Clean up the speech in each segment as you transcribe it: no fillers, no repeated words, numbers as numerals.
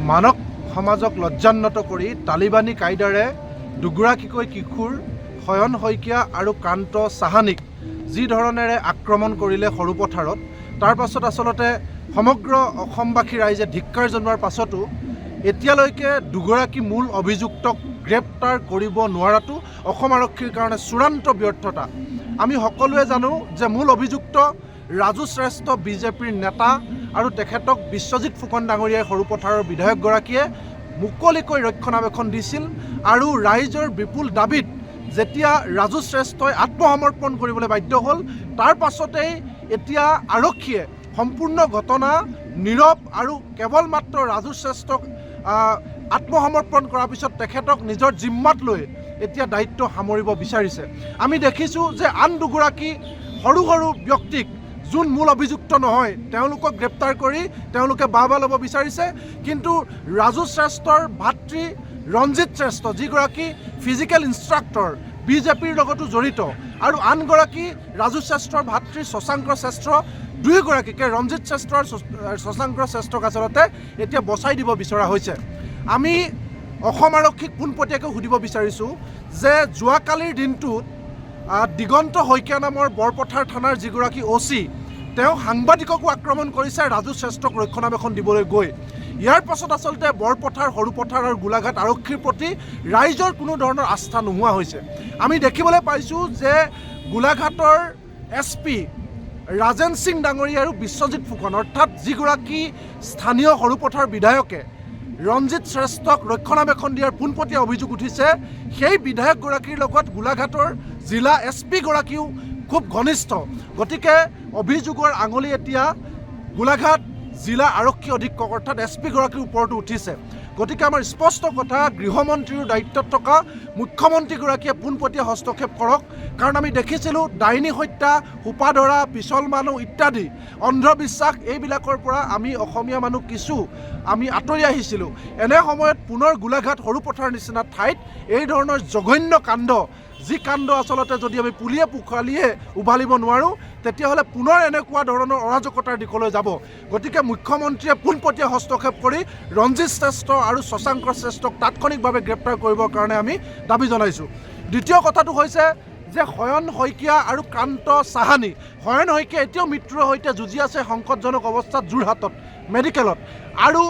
মানৱ সমাজক লজ্জান্বিত কৰি তালিবানী কায়দাৰে দুগৰাকীকৈ কিশোৰ শয়ন শইকীয়া আৰু কান্ত চাহানীক যি ধৰণেৰে আক্ৰমণ কৰিলে সৰুপথাৰত, তাৰ পাছত আচলতে সমগ্ৰ অসমবাসী ৰাইজে ধিক্কাৰ জনোৱাৰ পাছতো এতিয়ালৈকে দুগৰাকী মূল অভিযুক্তক গ্ৰেপ্তাৰ কৰিব নোৱাৰাটো অসম আৰক্ষীৰ কাৰণে চূড়ান্ত ব্যৰ্থতা। আমি সকলোৱে জানো যে মূল অভিযুক্ত ৰাজু শ্ৰেষ্ঠ বিজেপিৰ নেতা আৰু তেখেতক বিশ্বজিৎ ফুকন ডাঙৰীয়াই সৰুপথাৰৰ বিধায়কগৰাকীয়ে মুকলিকৈ ৰক্ষণাবেক্ষণ দিছিল আৰু ৰাইজৰ বিপুল দাবীত যেতিয়া ৰাজু শ্ৰেষ্ঠই আত্মসমৰ্পণ কৰিবলৈ বাধ্য হ'ল, তাৰ পাছতেই এতিয়া আৰক্ষীয়ে সম্পূৰ্ণ ঘটনা নীৰৱ আৰু কেৱল মাত্ৰ ৰাজু শ্ৰেষ্ঠক আত্মসমৰ্পণ কৰাৰ পিছত তেখেতক নিজৰ জিম্মাত লৈ এতিয়া দায়িত্ব সামৰিব বিচাৰিছে। আমি দেখিছোঁ যে আন দুগৰাকী সৰু সৰু ব্যক্তিক যোন মূল অভিযুক্ত নহয় তেওঁলোকক গ্ৰেপ্তাৰ কৰি তেওঁলোকে বাহবা ল'ব বিচাৰিছে, কিন্তু ৰাজু শ্ৰেষ্ঠৰ ভাতৃ ৰঞ্জিত শ্ৰেষ্ঠ যিগৰাকী ফিজিকেল ইনষ্ট্ৰাক্টৰ বিজেপিৰ লগতো জড়িত আৰু আনগৰাকী ৰাজু শ্ৰেষ্ঠৰ ভাতৃ শশাংক শ্ৰেষ্ঠ, দুয়োগৰাকীকে ৰঞ্জিত শ্ৰেষ্ঠ আৰু শশাংক শ্ৰেষ্ঠক আচলতে এতিয়া বচাই দিব বিচৰা হৈছে। আমি অসম আৰক্ষীক পোনপটীয়াকৈ সুধিব বিচাৰিছোঁ যে যোৱাকালিৰ দিনটোত দিগন্ত শইকীয়া নামৰ বৰপথাৰ থানাৰ যিগৰাকী OC তেওঁ সাংবাদিককো আক্ৰমণ কৰিছে ৰাজু শ্ৰেষ্ঠক ৰক্ষণাবেক্ষণ দিবলৈ গৈ। ইয়াৰ পাছত আচলতে বৰপথাৰ সৰুপথাৰ আৰু গোলাঘাট আৰক্ষীৰ প্ৰতি ৰাইজৰ কোনো ধৰণৰ আস্থা নোহোৱা হৈছে। আমি দেখিবলৈ পাইছোঁ যে গোলাঘাটৰ SP ৰাজেন সিং ডাঙৰীয়া আৰু বিশ্বজিৎ ফুকন অৰ্থাৎ যিগৰাকী স্থানীয় সৰুপথাৰ বিধায়কে ৰঞ্জিত শ্ৰেষ্ঠক ৰক্ষণাবেক্ষণ দিয়াৰ পোনপটীয়া অভিযোগ উঠিছে, সেই বিধায়কগৰাকীৰ লগত গোলাঘাটৰ জিলা SP গৰাকীও খুব ঘনিষ্ঠ। গতিকে অভিযোগৰ আঙুলি এতিয়া গোলাঘাট জিলা আৰক্ষী অধীক্ষক অৰ্থাৎ SP গৰাকীৰ ওপৰতো উঠিছে। গতিকে আমাৰ স্পষ্ট কথা, গৃহমন্ত্ৰীৰ দায়িত্বত থকা মুখ্যমন্ত্ৰীগৰাকীয়ে পোনপটীয়া হস্তক্ষেপ কৰক। কাৰণ আমি দেখিছিলোঁ ডাইনী হত্যা, সোপাধৰা, পিছল মানুহ ইত্যাদি অন্ধবিশ্বাস এইবিলাকৰ পৰা আমি অসমীয়া মানুহ কিছু আমি আঁতৰি আহিছিলোঁ। এনে সময়ত পুনৰ গোলাঘাট সৰুপথাৰ নিচিনা ঠাইত এই ধৰণৰ জঘন্য কাণ্ড, যি কাণ্ড আচলতে যদি আমি পুলিয়ে পোখালিয়ে উভালিব নোৱাৰোঁ তেতিয়াহ'লে পুনৰ এনেকুৱা ধৰণৰ অৰাজকতাৰ দিশলৈ যাব। গতিকে মুখ্যমন্ত্ৰীয়ে পোনপটীয়া হস্তক্ষেপ কৰি ৰঞ্জিত শ্ৰেষ্ঠ আৰু শশাংক শ্ৰেষ্ঠক তাৎক্ষণিকভাৱে গ্ৰেপ্তাৰ কৰিবৰ কাৰণে আমি দাবী জনাইছোঁ। দ্বিতীয় কথাটো হৈছে যে শয়ন শইকীয়া আৰু কান্ত চাহানী, শয়ন শইকীয়া এতিয়াও মৃত্যুৰ সৈতে যুঁজি আছে সংকটজনক অৱস্থাত যোৰহাটত মেডিকেলত, আৰু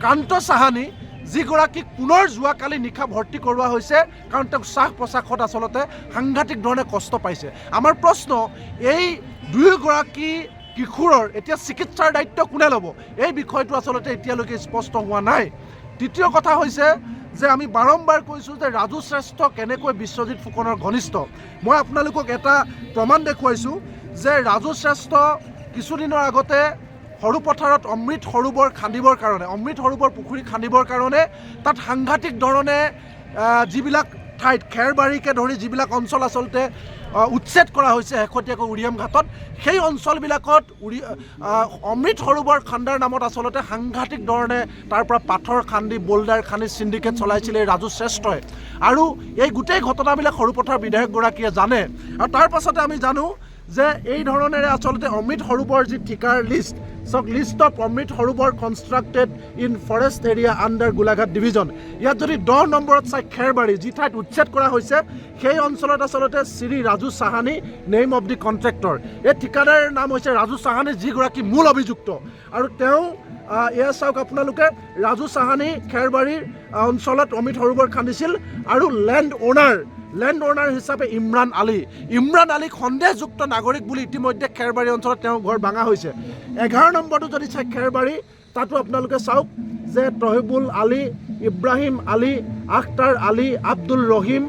কান্ত চাহানী যিগৰাকীক পুনৰ যোৱাকালি নিশা ভৰ্তি কৰোৱা হৈছে কাৰণ তেওঁক শ্বাস প্ৰশ্বাসত আচলতে সাংঘাতিক ধৰণে কষ্ট পাইছে। আমাৰ প্ৰশ্ন, এই দুয়োগৰাকী কিশোৰৰ এতিয়া চিকিৎসাৰ দায়িত্ব কোনে ল'ব, এই বিষয়টো আচলতে এতিয়ালৈকে স্পষ্ট হোৱা নাই। তৃতীয় কথা হৈছে যে আমি বাৰম্বাৰ কৈছোঁ যে ৰাজু শ্ৰেষ্ঠ কেনেকৈ বিশ্বজিৎ ফুকনৰ ঘনিষ্ঠ। মই আপোনালোকক এটা প্ৰমাণ দেখুৱাইছোঁ যে ৰাজু শ্ৰেষ্ঠ কিছুদিনৰ আগতে সৰুপথাৰত অমৃত সৰোবৰ খান্দিবৰ কাৰণে, অমৃত সৰোবৰ পুখুৰী খান্দিবৰ কাৰণে তাত সাংঘাতিক ধৰণে যিবিলাক ঠাইত খেৰবাৰীকে ধৰি যিবিলাক অঞ্চল আচলতে উচ্ছেদ কৰা হৈছে শেহতীয়াকৈ উৰিয়াম ঘাটত, সেই অঞ্চলবিলাকত অমৃত সৰোবৰ খান্দাৰ নামত আচলতে সাংঘাতিক ধৰণে তাৰ পৰা পাথৰ খান্দি বোল্ডাৰ খান্দি চিণ্ডিকেট চলাইছিলে ৰাজু শ্ৰেষ্ঠই, আৰু এই গোটেই ঘটনাবিলাক সৰুপথাৰ বিধায়কগৰাকীয়ে জানে। আৰু তাৰ পাছতে আমি জানো যে এই ধৰণেৰে আচলতে অমৃত সৰোবৰ যি ঠিকাৰ list of Amrit Sarovar constructed in forest area under Golaghat division, ইয়াত যদি 10 নম্বৰত চাই খেৰবাৰী যি ঠাইত উচ্ছেদ কৰা হৈছে সেই অঞ্চলত আচলতে Shri Raju Sahani name of the contractor, এই ঠিকাদাৰৰ নাম হৈছে ৰাজু চাহানী যিগৰাকী মূল অভিযুক্ত। আৰু তেওঁ এয়া চাওক আপোনালোকে, ৰাজু চাহানী খেৰবাৰীৰ অঞ্চলত অমৃত সৰোবৰ খান্দিছিল আৰু লেণ্ড অ'নাৰ হিচাপে ইমৰাণ আলীক সন্দেহযুক্ত নাগৰিক বুলি ইতিমধ্যে খেৰবাৰী অঞ্চলত তেওঁৰ ঘৰ ভাঙা হৈছে। 11 নম্বৰটো যদি চাই খেৰবাৰী, তাতো আপোনালোকে চাওক যে তহিবুল আলী, ইব্ৰাহিম আলী, আখতাৰ আলী, আব্দুল ৰহিম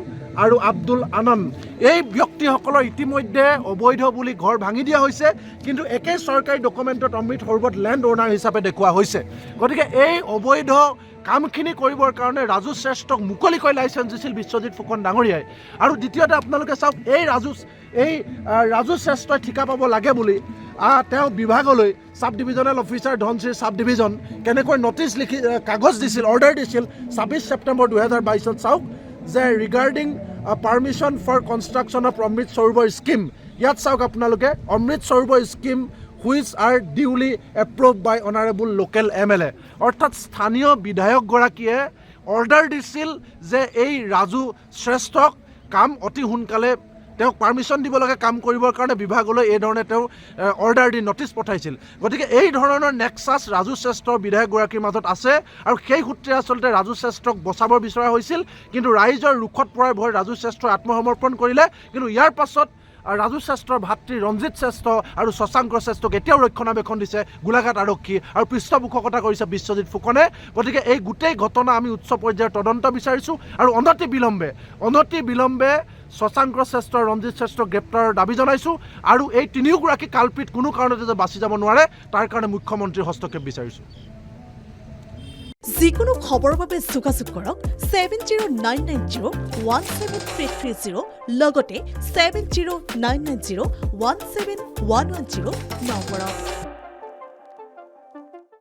আৰু আব্দুল আনন্দ, এই ব্যক্তিসকলৰ ইতিমধ্যে অবৈধ বুলি ঘৰ ভাঙি দিয়া হৈছে, কিন্তু একেই চৰকাৰী ডকুমেণ্টত অমৃত সৰোবৰত লেণ্ড অ'নাৰ হিচাপে দেখুওৱা হৈছে। গতিকে এই অবৈধ কামখিনি কৰিবৰ কাৰণে ৰাজু শ্ৰেষ্ঠক মুকলিকৈ লাইচেঞ্চ দিছিল বিশ্বজিৎ ফুকন ডাঙৰীয়াই। আৰু দ্বিতীয়তে আপোনালোকে চাওক, এই ৰাজু শ্ৰেষ্ঠই ঠিকা পাব লাগে বুলি তেওঁ বিভাগলৈ sub divisional officer Dhanashree sub division কেনেকৈ নটিচ লিখি কাগজ দিছিল, অৰ্ডাৰ দিছিল 26 ছেপ্টেম্বৰ 2022 চাওক যে regarding permission for construction of Amrit Sarovar scheme, ইয়াত চাওক আপোনালোকে Amrit Sarovar scheme which are duly approve by honourable local MLA অৰ্থাৎ স্থানীয় বিধায়কগৰাকীয়ে অৰ্ডাৰ দিছিল যে এই ৰাজু শ্ৰেষ্ঠক কাম অতি সোনকালে তেওঁক পাৰ্মিশ্যন দিব লাগে কাম কৰিবৰ কাৰণে বিভাগলৈ এই ধৰণে তেওঁ অৰ্ডাৰ দি নটিচ পঠাইছিল গতিকে এই ধৰণৰ নেক্সাছ ৰাজু শ্ৰেষ্ঠৰ বিধায়কগৰাকীৰ মাজত আছে আৰু সেই সূত্ৰে আচলতে ৰাজু শ্ৰেষ্ঠক বচাব বিচৰা হৈছিল কিন্তু ৰাইজৰ ৰুখত পৰাৰ ভয় ৰাজু শ্ৰেষ্ঠই আত্মসমৰ্পণ কৰিলে কিন্তু ইয়াৰ পাছত ৰাজু শ্ৰেষ্ঠৰ ভাতৃ ৰঞ্জিত শ্ৰেষ্ঠ আৰু শশাংক শ্ৰেষ্ঠক এতিয়াও ৰক্ষণাবেক্ষণ দিছে গোলাঘাট আৰক্ষী আৰু পৃষ্ঠপোষকতা কৰিছে বিশ্বজিৎ ফুকনে গতিকে এই গোটেই ঘটনা আমি উচ্চ পৰ্যায়ৰ তদন্ত বিচাৰিছোঁ আৰু অনতি বিলম্বে শশাংক শ্ৰেষ্ঠ ৰঞ্জিত শ্ৰেষ্ঠ গ্ৰেপ্তাৰৰ দাবী জনাইছোঁ আৰু এই তিনিওগৰাকী কালপিত কোনো কাৰণতে যে বাচি যাব নোৱাৰে তাৰ কাৰণে মুখ্যমন্ত্ৰীৰ হস্তক্ষেপ বিচাৰিছোঁ যিকোনো খবৰৰ বাবে যোগাযোগ কৰক 7099017330 লগতে 7099017110 নম্বৰত